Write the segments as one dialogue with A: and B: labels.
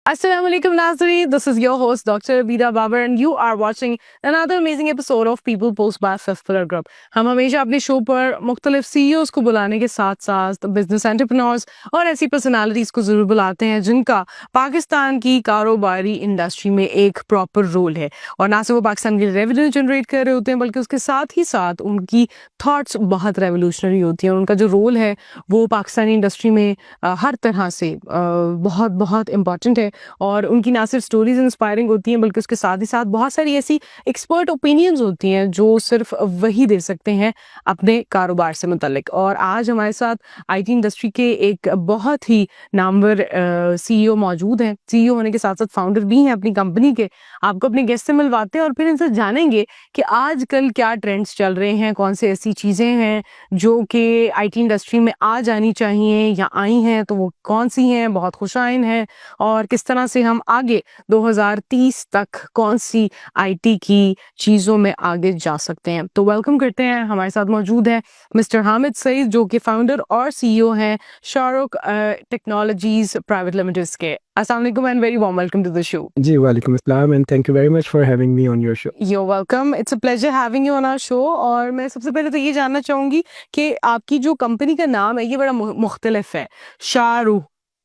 A: Assalamualaikum Nazri, this is your host Dr. Abida Babar and you are watching another amazing episode of People Post by Fifth Pillar Group. हम हमेशा अपने show पर मुख्तलिफ CEOs को बुलाने के साथ साथ बिजनेस एंटरप्रेन्योर्स और ऐसी पर्सनालिटीज़ को ज़रूर बुलाते हैं जिनका पाकिस्तान की कारोबारी इंडस्ट्री में एक प्रॉपर रोल है और ना सिर्फ वो पाकिस्तान के रेवेन्यू जनरेट कर रहे होते हैं बल्कि उसके साथ ही साथ उनकी थॉट्स बहुत रेवोल्यूशनरी होती हैं और उनका जो रोल है वो पाकिस्तानी इंडस्ट्री में हर तरह से बहुत बहुत इम्पॉर्टेंट है और उनकी ना सिर्फ स्टोरीज इंस्पायरिंग होती हैं बल्कि उसके साथ ही साथ बहुत सारी ऐसी एक्सपर्ट ओपिनियंस होती हैं जो सिर्फ वही दे सकते हैं अपने कारोबार से मुतल्लिक। और आज हमारे साथ आईटी इंडस्ट्री के एक बहुत ही नामवर सीईओ मौजूद हैं। सीईओ होने के साथ साथ फाउंडर भी हैं अपनी कंपनी के। आपको अपने गेस्ट से मिलवाते हैं और फिर इनसे जानेंगे कि आजकल क्या ट्रेंड्स चल रहे हैं, कौन से ऐसी चीज़ें हैं जो कि आईटी इंडस्ट्री में आ जानी चाहिए या आई हैं तो वो कौन सी हैं, बहुत खुशाइन हैं और किस तरह से हम आगे 2030 तक कौन सी आईटी की चीज़ों में आगे जा सकते हैं। तो वेलकम करते हैं, हमारे साथ मौजूद है मिस्टर हामिद सईद जो कि फाउंडर और सीईओ हैं शाहरुख टेक्नोलॉजीज प्राइवेट लिमिटेड के। अस्सलाम वालेकुम and very warm welcome to the show.
B: जी वालेकुम अस्सलाम and thank you very much for having me on your show.
A: You welcome, it's a pleasure having you on our show. और मैं सबसे पहले तो ये जानना चाहूँगी कि आपकी जो कंपनी का नाम है ये बड़ा मुख्तलिफ है, शाहरुख,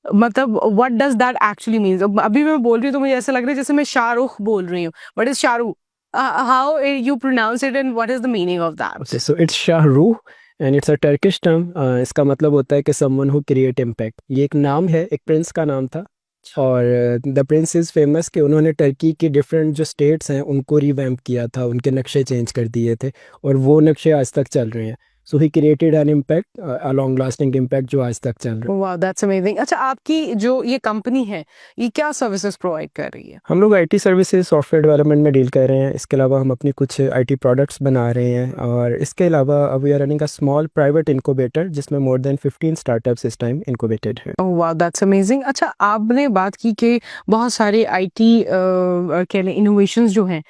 A: मतलब what does that actually means? अभी मैं बोल रही हूँ तो मुझे ऐसा लग रहा है जैसे मैं शाहरुख बोल रही हूँ। What is Shahrukh? How you pronounce it and what is the meaning of that?
B: Okay, so it's Shahrukh and it's a Turkish term. इसका मतलब होता है कि समवन हु क्रिएट इम्पैक्ट। ये एक नाम है, एक प्रिंस का नाम था और द प्रिंस इज़ फेमस कि उन्होंने टर्की की डिफरेंट जो स्टेट्स हैं उनको रिवैम्प किया था, उनके नक्शे चेंज कर दिए थे और वो नक्शे आज तक चल रहे हैं। So he created an impact, a long lasting impact जो आज तक चल रहा है।
A: वाह, दैट्स अमेजिंग। अच्छा, आपकी जो ये कंपनी है ये क्या सर्विसेज प्रोवाइड कर रही है?
B: हम लोग आईटी सर्विसेज सॉफ्टवेयर डेवलपमेंट में डील कर रहे हैं। इसके अलावा हम अपनी कुछ आईटी प्रोडक्ट्स बना रहे हैं और इसके अलावा we are running a small private incubator जिसमें मोर देन 15 स्टार्टअप्स इस टाइम इनक्यूबेटेड है।
A: ओह वाह, दैट्स अमेजिंग। अच्छा, आपने बात की कि बहुत सारे आईटी कह लें इनोवेशंस जो हैं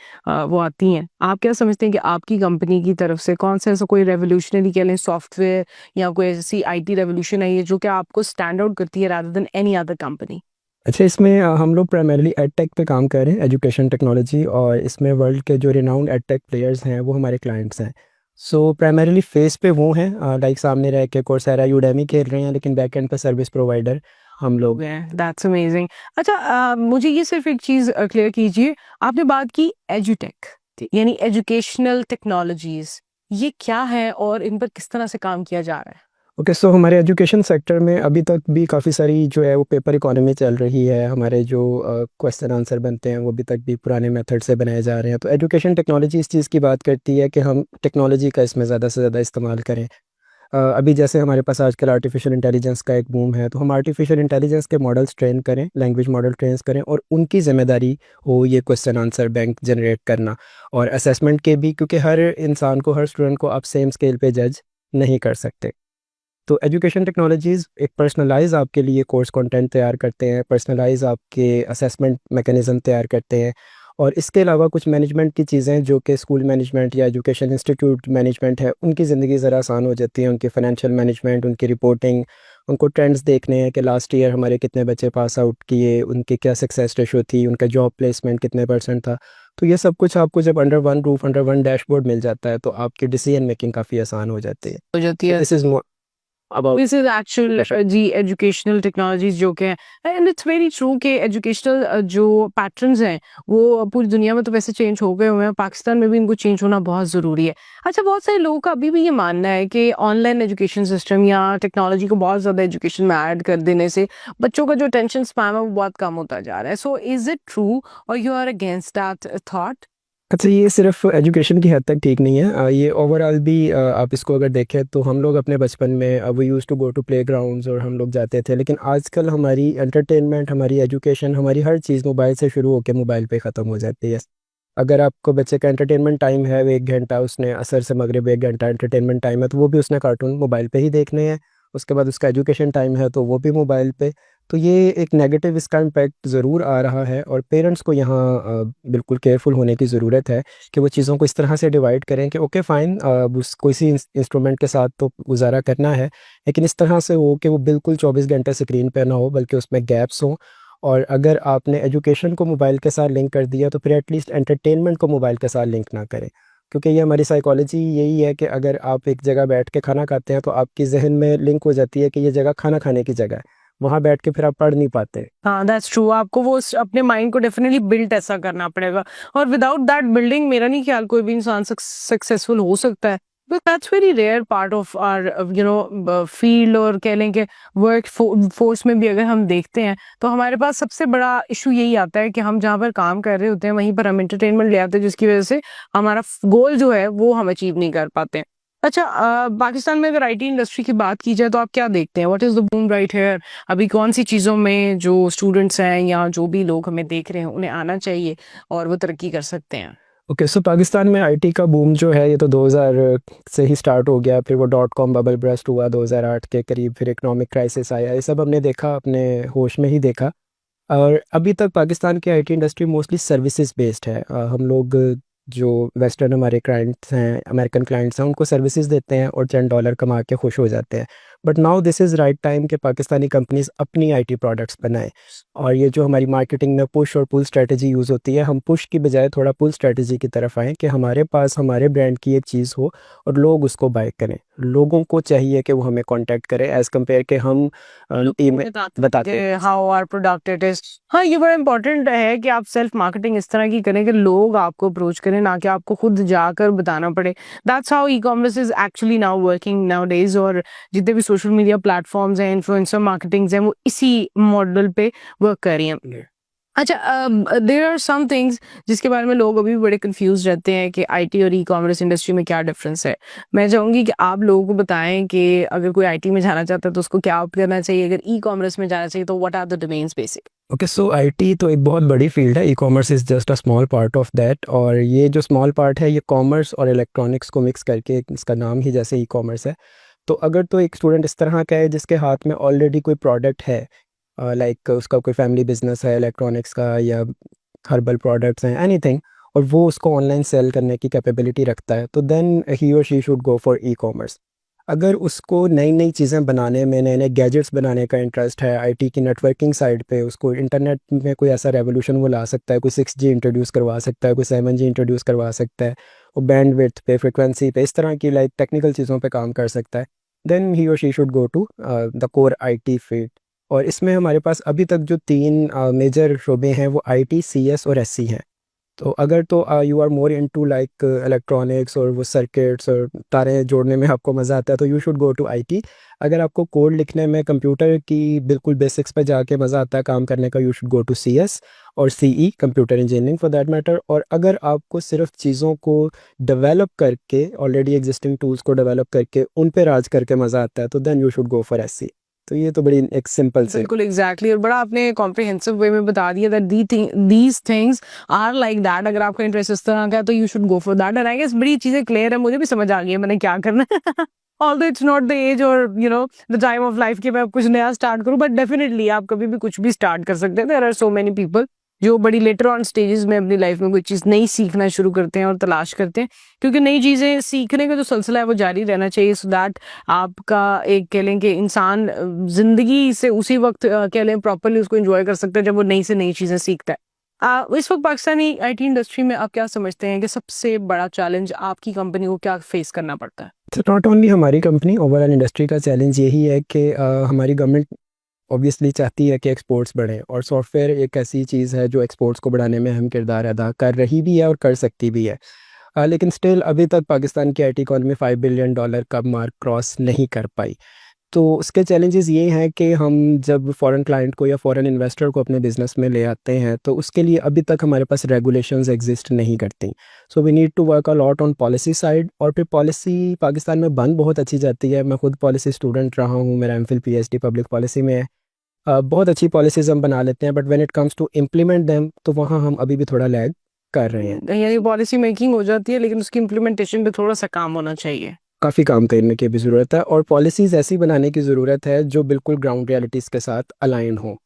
A: वो आती हैं। आप क्या समझते हैं कि आपकी कंपनी की तरफ से कौन सा ऐसा कोई रेवोल्यूशनरी कह लें सॉफ्टवेयर या कोई ऐसी आईटी रेवोल्यूशन है ये जो कि आपको स्टैंड आउट करती है rather than any other company?
B: अच्छा, इसमें हम लोग प्राइमरीली एडटेक पे काम कर रहे हैं, एजुकेशन टेक्नोलॉजी, और इसमें वर्ल्ड के जो रिनाउंड एडटेक प्लेयर्स हैं वो हमारे क्लाइंट्स हैं। सो प्राइमरीली फेस पे वो हैं लाइक सामने रह के कोर्सेरा, यूडेमी खेल रहे हैं, लेकिन बैक एंड पे सर्विस प्रोवाइडर हम लोग हैं।
A: That's amazing. अच्छा, मुझे ये सिर्फ एक चीज़ क्लियर कीजिए, आपने बात की एजुटेक यानी एजुकेशनल टेक्नोलॉजीज, ये क्या है और इन पर किस तरह से काम किया जा रहा है?
B: ओके, सो हमारे एजुकेशन सेक्टर में अभी तक भी काफ़ी सारी जो है वो पेपर इकोनॉमी चल रही है। हमारे जो क्वेश्चन आंसर बनते हैं वो अभी तक भी पुराने मेथड से बनाए जा रहे हैं। तो एजुकेशन टेक्नोलॉजी इस चीज़ की बात करती है कि हम टेक्नोलॉजी का इसमें ज़्यादा से ज़्यादा इस्तेमाल करें। अभी जैसे हमारे पास आजकल आर्टिफिशियल इंटेलिजेंस का एक बूम है, तो हम आर्टिफिशियल इंटेलिजेंस के मॉडल्स ट्रेन करें, लैंग्वेज मॉडल ट्रेन करें और उनकी ज़िम्मेदारी हो ये क्वेश्चन आंसर बैंक जनरेट करना और असेसमेंट के भी, क्योंकि हर इंसान को, हर स्टूडेंट को आप सेम स्केल पे जज नहीं कर सकते। तो एजुकेशन टेक्नोलॉजीज़ एक पर्सनलाइज आपके लिए कोर्स कंटेंट तैयार करते हैं, पर्सनलाइज आपके असेसमेंट मैकेनिज़्म तैयार करते हैं और इसके अलावा कुछ मैनेजमेंट की चीज़ें जो कि स्कूल मैनेजमेंट या एजुकेशन इंस्टीट्यूट मैनेजमेंट है उनकी ज़िंदगी ज़रा आसान हो जाती है। उनकी फ़ाइनेंशियल मैनेजमेंट, उनकी रिपोर्टिंग, उनको ट्रेंड्स देखने हैं कि लास्ट ईयर हमारे कितने बच्चे पास आउट किए, उनकी क्या सक्सेस रेशो थी, उनका जॉब प्लेसमेंट कितने % था। तो ये सब कुछ आपको जब under one roof, under one dashboard मिल जाता है तो आपकी डिसीजन मेकिंग काफ़ी आसान हो जाती है।
A: हो जाती है।
B: This is more about
A: this is actual जी एजुकेशनल टेक्नोलॉजीज जो कि एंड इट्स वेरी ट्रू कि एजुकेशनल जो पैटर्न्स हैं वो पूरी दुनिया में तो वैसे चेंज हो गए हुए हैं, पाकिस्तान में भी इनको चेंज होना बहुत ज़रूरी है। अच्छा, बहुत सारे लोगों का अभी भी ये मानना है कि ऑनलाइन एजुकेशन सिस्टम या टेक्नोलॉजी को बहुत ज़्यादा एजुकेशन में ऐड कर देने से बच्चों का जो अटेंशन स्पैम है वो बहुत कम होता जा रहा है। सो इज इट ट्रू और you are against that thought?
B: अच्छा, ये सिर्फ एजुकेशन की हद तक ठीक नहीं है। ये ओवरऑल भी आप इसको अगर देखें तो हम लोग अपने बचपन में we use to go to playgrounds और हम लोग जाते थे, लेकिन आजकल हमारी एंटरटेनमेंट, हमारी एजुकेशन, हमारी हर चीज़ मोबाइल से शुरू होकर मोबाइल पे ख़त्म हो जाती है। अगर आपको बच्चे का एंटरटेनमेंट टाइम है 1 घंटा, उसने असर से मगरिब 1 घंटा एंटरटेनमेंट टाइम है तो वो भी उसने कार्टून मोबाइल पे ही देखने हैं। उसके बाद उसका एजुकेशन टाइम है तो वो भी मोबाइल पे। तो ये एक नेगेटिव इसका इम्पैक्ट ज़रूर आ रहा है और पेरेंट्स को यहाँ बिल्कुल केयरफुल होने की ज़रूरत है कि वो चीज़ों को इस तरह से डिवाइड करें कि ओके फ़ाइन, उस कोई सी इंस्ट्रूमेंट के साथ तो गुजारा करना है, लेकिन इस तरह से हो कि वो बिल्कुल 24 घंटे स्क्रीन पे ना हो बल्कि उसमें गैप्स हों और अगर आपने एजुकेशन को मोबाइल के साथ लिंक कर दिया तो फिर एटलीस्ट एंटरटेनमेंट को मोबाइल के साथ लिंक ना करें, क्योंकि ये हमारी साइकोलॉजी यही है कि अगर आप एक जगह बैठ के खाना खाते हैं तो आपकी जहन में लिंक हो जाती है कि ये जगह खाना खाने की जगह है, वहाँ बैठ के फिर आप पढ़ नहीं पाते।
A: हाँ, दैट्स ट्रू। आपको वो अपने माइंड को डेफिनेटली बिल्ड ऐसा करना पड़ेगा, और विदाउट दैट बिल्डिंग मेरा नहीं ख्याल कोई भी इंसान सक्सेसफुल हो सकता है। But that's very rare part of our field, और कह लें कि वर्क फोर्स में भी अगर हम देखते हैं तो हमारे पास सबसे बड़ा इशू यही आता है कि हम जहाँ पर काम कर रहे होते हैं वहीं पर हम एंटरटेनमेंट ले आते हैं, जिसकी वजह से हमारा गोल जो है वो हम अचीव नहीं कर पाते हैं। अच्छा, पाकिस्तान में अगर आईटी इंडस्ट्री की बात की जाए तो आप क्या देखते हैं? What is the boom right here? अभी कौन सी चीज़ों में जो स्टूडेंट्स हैं या जो भी लोग हमें देख रहे हैं उन्हें आना चाहिए और वो तरक्की कर सकते हैं?
B: ओके, सो पाकिस्तान में आईटी का बूम जो है ये तो 2000 से ही स्टार्ट हो गया, फिर वो डॉट कॉम बबल बर्स्ट हुआ 2008 के करीब, फिर इकोनॉमिक क्राइसिस आया, ये सब हमने देखा, अपने होश में ही देखा। और अभी तक पाकिस्तान की IT industry mostly services based है। हम लोग जो वेस्टर्न हमारे क्लाइंट्स हैं, अमेरिकन क्लाइंट्स हैं, उनको सर्विसेज देते हैं और चंद डॉलर कमा के खुश हो जाते हैं। But now this is right time कि पाकिस्तानी कंपनीज अपनी आईटी प्रोडक्ट्स बनाएं। और ये जो हमारी मार्केटिंग में पुश और पुल स्ट्रेटजी यूज़ होती है, हम पुश की बजाय थोड़ा पुल स्ट्रेटजी की तरफ आएँ कि हमारे पास हमारे ब्रांड की एक चीज़ हो और लोग उसको बाय करें। लोगों को चाहिए कि वो हमें कांटेक्ट करें एज़ कम्पेयर के हम ईमेल बताते हैं।
A: How our product it is. हाँ, ये बड़ा इंपॉर्टेंट है कि आप सेल्फ मार्केटिंग इस तरह की करें कि लोग आपको अप्रोच करें, ना कि आपको खुद जाकर बताना पड़े। That's how e commerce is actually now working now days, और जितने भी सोशल मीडिया प्लेटफॉर्म्स हैं, इन्फ्लुएंसर मार्केटिंग्स हैं, वो इसी मॉडल पे वर्क कर रही हैं। अच्छा, देयर आर सम थिंग्स जिसके बारे में लोग अभी भी बड़े कंफ्यूज रहते हैं कि आईटी और ई कॉमर्स इंडस्ट्री में क्या डिफरेंस है। मैं चाहूंगी कि आप लोगों को बताएं कि अगर कोई आईटी में जाना चाहता है तो उसको क्या ऑप्ट करना चाहिए, अगर ई कॉमर्स में जाना चाहिए तो what are the domains basic?
B: Okay, so IT तो एक बहुत बड़ी फील्ड है, e commerce is just a small part of that. और ये जो स्मॉल पार्ट है ये कॉमर्स और इलेक्ट्रॉनिक्स को मिक्स करके, इसका नाम ही जैसे ई कॉमर्स है। तो अगर तो एक स्टूडेंट इस तरह का है जिसके हाथ में ऑलरेडी कोई प्रोडक्ट है, लाइक उसका कोई फैमिली बिजनेस है इलेक्ट्रॉनिक्स का या हर्बल प्रोडक्ट्स हैं, एनीथिंग, और वो उसको ऑनलाइन सेल करने की कैपेबिलिटी रखता है, तो देन ही और she should go for e commerce. अगर उसको नई नई चीज़ें बनाने में, नए नए गैजेट्स बनाने का इंटरेस्ट है, आईटी की नेटवर्किंग साइड पे, उसको इंटरनेट में कोई ऐसा रेवोल्यूशन वो ला सकता है, कोई 6G इंट्रोड्यूस करवा सकता है, कोई 7G इंट्रोड्यूस करवा सकता है, वो बैंड विड्थ पे, फ्रिक्वेंसी पे, इस तरह की लाइक टेक्निकल चीज़ों पे काम कर सकता है, देन ही और she should go to the core IT field. और इसमें हमारे पास अभी तक जो 3 मेजर शोबे हैं वो आईटी, सीएस और एससी हैं। तो अगर तो you are more into like electronics और वो सर्किट्स और तारें जोड़ने में आपको मज़ा आता है तो you should go to IT. अगर आपको कोड लिखने में, कंप्यूटर की बिल्कुल बेसिक्स पे जाके मज़ा आता है काम करने का, you should go to CS और CE, computer engineering for that matter. और अगर आपको सिर्फ चीज़ों को डेवलप करके, ऑलरेडी एग्जिस्टिंग टूल्स को डेवलप करके उन पे राज करके मज़ा आता है, तो then you should go for SC. तो ये तो बड़ी एक सिंपल से
A: बिल्कुल एग्जैक्टली, और बड़ा आपने कॉम्प्रिहेंसिव वे में बता दिया that these things are like that. अगर आपका इंटरेस्ट इस तरह का है तो you should go for that, and I guess बड़ी चीजें क्लियर है, मुझे भी समझ आ गई है मैंने क्या करना है। Although it's not the age और द टाइम ऑफ लाइफ कि मैं अब कुछ नया स्टार्ट करूं, बट डेफिनेटली आप कभी भी कुछ भी स्टार्ट कर सकते हैं। There are so many people जो बड़ी लेटर ऑन स्टेजेस में अपनी लाइफ में कोई चीज़ नई सीखना शुरू करते हैं और तलाश करते हैं, क्योंकि नई चीज़ें सीखने का जो सिलसिला है वो जारी रहना चाहिए, सो दैट आपका एक कह लें कि इंसान ज़िंदगी से उसी वक्त कह लें प्रॉपरली उसको एंजॉय कर सकता है जब वो नई से नई चीज़ें सीखता है। इस वक्त पाकिस्तानी आईटी इंडस्ट्री में आप क्या समझते हैं कि सबसे बड़ा चैलेंज आपकी कंपनी को क्या फेस करना पड़ता है?
B: तो नॉट ओनली हमारी कंपनी, ओवरऑल इंडस्ट्री का चैलेंज यही है कि हमारी गवर्नमेंट ऑब्वियसली चाहती है कि एक्सपोर्ट्स बढ़ें, और सॉफ्टवेयर एक ऐसी चीज़ है जो एक्सपोर्ट्स को बढ़ाने में अहम किरदार अदा कर रही भी है और कर सकती भी है। लेकिन स्टिल अभी तक पाकिस्तान की आईटी इकॉनमी $5 बिलियन का मार्क क्रॉस नहीं कर पाई। तो उसके चैलेंजेस ये हैं कि हम जब फॉरेन क्लाइंट को या फॉरेन इन्वेस्टर को अपने बिज़नेस में ले आते हैं तो उसके लिए अभी तक हमारे पास रेगुलेशंस एग्जिस्ट नहीं करती। So we need to work a lot on policy side. और फिर पॉलिसी पाकिस्तान में बन बहुत अच्छी जाती है। मैं खुद पॉलिसी स्टूडेंट रहा हूँ, मेरा एमफिल पीएचडी पब्लिक पॉलिसी में है। बहुत अच्छी पॉलिसीज़ हम बना लेते हैं, but when it comes to implement them तो वहाँ हम अभी भी थोड़ा लैग कर रहे हैं।
A: यानी पॉलिसी मेकिंग हो जाती है लेकिन उसकी इम्प्लीमेंटेशन पे थोड़ा सा काम होना चाहिए।
B: काफ़ी काम करने की भी ज़रूरत है, और पॉलिसीज़ ऐसी बनाने की ज़रूरत है जो बिल्कुल ग्राउंड रियलिटीज़ के साथ अलाइन हो।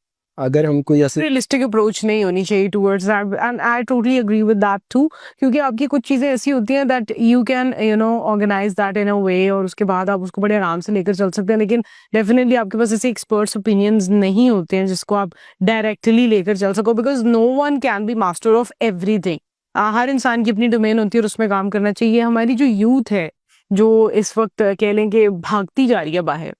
B: अगर हम कोई ऐसे
A: रियलिस्टिक अप्रोच नहीं होनी चाहिए towards that and I totally agree with that too, क्योंकि आपकी कुछ चीज़ें ऐसी होती हैं that you can organise that in a way और उसके बाद आप उसको बड़े आराम से लेकर चल सकते हैं, लेकिन डेफिनेटली आपके पास ऐसे एक्सपर्ट्स ओपिनियंस नहीं होते हैं जिसको आप डायरेक्टली लेकर चल सको, because no one can be master of everything. हर इंसान की अपनी डोमेन होती है और उसमें काम करना चाहिए। हमारी जो यूथ है जो इस वक्त कह लें कि भागती जा रही है बाहर,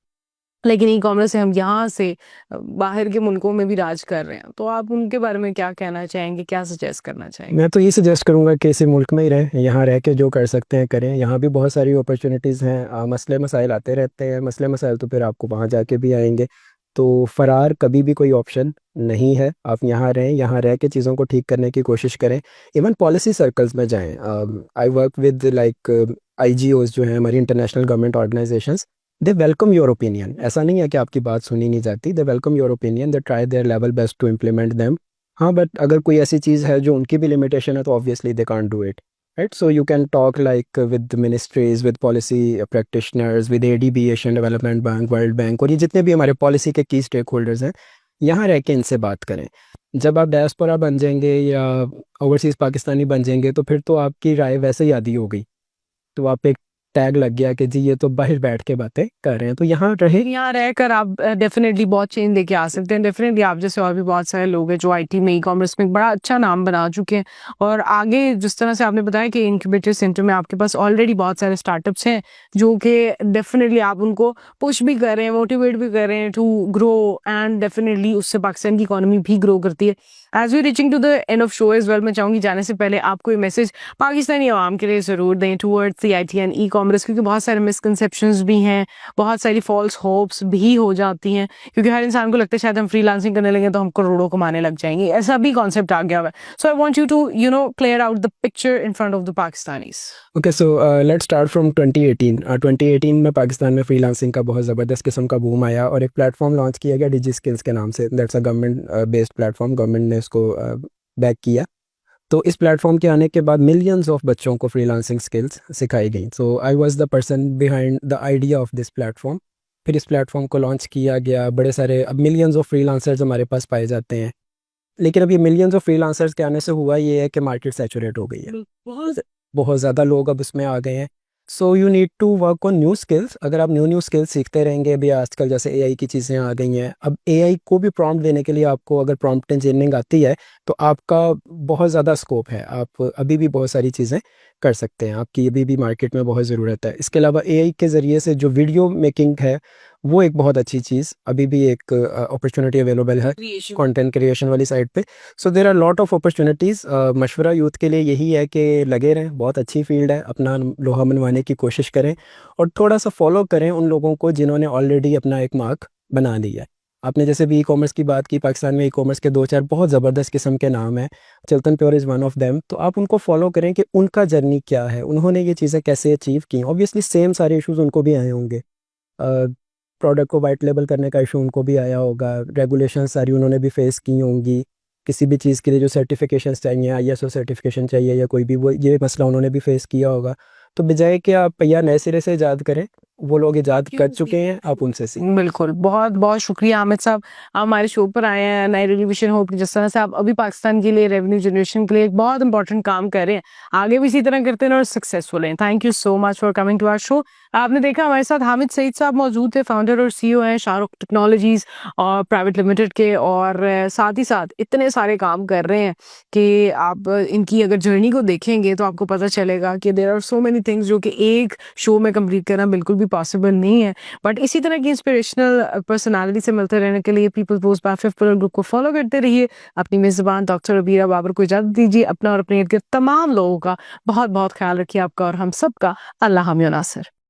A: लेकिन ई कॉमर्स से हम यहाँ से बाहर के मुल्कों में भी राज कर रहे हैं, तो आप उनके बारे में क्या कहना चाहेंगे, क्या सजेस्ट करना चाहेंगे?
B: मैं तो ये सजेस्ट करूँगा कि इसी मुल्क में ही रहें, यहाँ रह के जो कर सकते हैं करें। यहाँ भी बहुत सारी अपॉर्चुनिटीज़ हैं। मसले मसाइल आते रहते हैं, मसले मसाइल तो फिर आपको वहाँ जाके भी आएंगे। तो फ़रार कभी भी कोई ऑप्शन नहीं है। आप यहाँ रहें, यहाँ रह के चीज़ों को ठीक करने की कोशिश करें। इवन पॉलिसी सर्कल्स में जाएं। I work with like IGOs जो हैं, हमारी international government organisations. They welcome your opinion. ऐसा नहीं है कि आपकी बात सुनी नहीं जाती। They welcome your opinion, they try their level best to implement them. हाँ, बट अगर कोई ऐसी चीज़ है जो उनकी भी लिमिटेशन है तो obviously they can't do it, right? So you can talk like with ministries, with policy practitioners, with ADB, Asian development bank, world bank, और ये जितने भी हमारे पॉलिसी के की स्टेक होल्डर्स हैं, यहाँ रह के इनसे बात करें। जब आप डायस्पोरा बन जाएंगे या ओवरसीज़ पाकिस्तानी बन जाएंगे तो फिर तो आपकी राय वैसे ही आधी हो गई। तो आप एक टैग लग गया कि जी ये तो बाहर बैठ के बातें कर रहे हैं। तो यहाँ रहे,
A: यहाँ रहकर आप डेफिनेटली बहुत चेंज लेके आ सकते हैं। डेफिनेटली आप जैसे और भी बहुत सारे लोग हैं जो IT में, ई कॉमर्स में एक बड़ा अच्छा नाम बना चुके हैं, और आगे जिस तरह से आपने बताया कि इंक्यूबेटर सेंटर में आपके पास ऑलरेडी बहुत सारे स्टार्टअप्स हैं जो कि डेफिनेटली आप उनको पुश भी कर रहे हैं, मोटिवेट भी कर रहे हैं टू ग्रो, एंड डेफिनेटली उससे पाकिस्तान की इकोनॉमी भी ग्रो करती है। As we reaching to the end of show as well, मैं चाहूँगी जाने से पहले आप कोई मैसेज पाकिस्तानी आवाम के लिए ज़रूर दें towards the IT and e commerce, क्योंकि बहुत सारे मिसकंसेप्शंस भी हैं, बहुत सारी फॉल्स होप्स भी हो जाती हैं, क्योंकि हर इंसान को लगता है शायद हम फ्रीलांसिंग करने लगे तो हम करोड़ों कमाने लग जाएंगे, ऐसा भी कॉन्सेप्ट आ गया हुआ है। So I want you to clear out the picture in front of the Pakistanis.
B: Okay, so let's start from 2018। 2018 में पाकिस्तान में फ्रीलांसिंग का बहुत ज़बरदस्त किस्म का बूम आया और एक प्लेटफॉर्म लॉन्च किया गया डिजी स्किल्स के नाम से। That's a government based platform, government ने इसको बैक किया। तो इस प्लेटफॉर्म के आने के बाद मिलियंस ऑफ बच्चों को फ्रीलांसिंग स्किल्स सिखाई गई। So I was the person behind the idea of this platform. फिर इस प्लेटफॉर्म को लॉन्च किया गया, बड़े सारे अब मिलियंस ऑफ फ्रीलांसर्स हमारे पास पाए जाते हैं। लेकिन अब ये मिलियंस ऑफ फ्रीलांसर्स के आने से हुआ ये है कि मार्केट सैचुरेट हो गई है, बहुत ज़्यादा लोग अब उसमें आ गए हैं। So you need to work on new skills. अगर आप न्यू स्किल्स सीखते रहेंगे, अभी आजकल जैसे AI की चीज़ें आ गई हैं, अब AI को भी प्रॉम्प्ट देने के लिए आपको अगर प्रॉम्प्ट इंजीनियरिंग आती है तो आपका बहुत ज़्यादा स्कोप है। आप अभी भी बहुत सारी चीज़ें कर सकते हैं, आपकी अभी भी मार्केट में बहुत ज़रूरत है। इसके अलावा AI के ज़रिए से जो वीडियो मेकिंग है वो एक बहुत अच्छी चीज़, अभी भी एक अपॉर्चुनिटी अवेलेबल है कंटेंट क्रिएशन वाली साइड पे। So there are lot of opportunities. मशवरा यूथ के लिए यही है कि लगे रहें, बहुत अच्छी फील्ड है, अपना लोहा मनवाने की कोशिश करें और थोड़ा सा फॉलो करें उन लोगों को जिन्होंने ऑलरेडी अपना एक मार्क बना लिया है। आपने जैसे भी E-कॉमर्स की बात की, पाकिस्तान में E-कॉमर्स के 2-4 बहुत ज़बरदस्त किस्म के नाम हैं, चलतन pure is one of them. तो आप उनको फॉलो करें कि उनका जर्नी क्या है, उन्होंने ये चीज़ें कैसे अचीव की। ऑब्वियसली सेम सारे इशूज़ उनको भी आए होंगे, प्रोडक्ट को वाइट लेबल करने का इशू उनको भी आया होगा, रेगुलेशन सारी उन्होंने भी फेस की होंगी, किसी भी चीज़ के लिए जो सर्टिफिकेशन चाहिए, ISO सर्टिफिकेशन चाहिए या कोई भी, वो ये मसला उन्होंने भी फेस किया होगा। तो बजाय कि आप पहिया नए सिरे से ईजाद करें, वो लोग ईजाद कर चुके हैं, आप उनसे सीखें।
A: बिल्कुल, बहुत बहुत शुक्रिया हामिद साहब, आप हमारे शो पर आए हैं। नई टेलीविजन होप जिस तरह से आप अभी पाकिस्तान के लिए रेवेन्यू जनरेशन के लिए एक बहुत इंपॉर्टेंट काम कर रहे हैं, आगे भी इसी तरह करते हैं और सक्सेसफुल हैं। Thank you so much for coming to our show. आपने देखा हमारे साथ हामिद सईद साहब मौजूद थे, फाउंडर और CEO हैं शाहरुख टेक्नोलॉजीज और प्राइवेट लिमिटेड के, और साथ ही साथ इतने सारे काम कर रहे हैं कि आप इनकी अगर जर्नी को देखेंगे तो आपको पता चलेगा कि there are so many things जो कि एक शो में कंप्लीट करना बिल्कुल भी पॉसिबल नहीं है। बट इसी तरह की इंस्पिरेशनल पर्सनालिटी से मिलते रहने के लिए people post by 5 pillar group को फॉलो करते रहिए। अपनी मेज़बान डॉक्टर अबीरा बाबर को इजाज़त दीजिए। अपना और अपने इर्द गिर्द तमाम लोगों का बहुत बहुत ख्याल रखिए। आपका और हम सबका अल्लाह हम नासिर।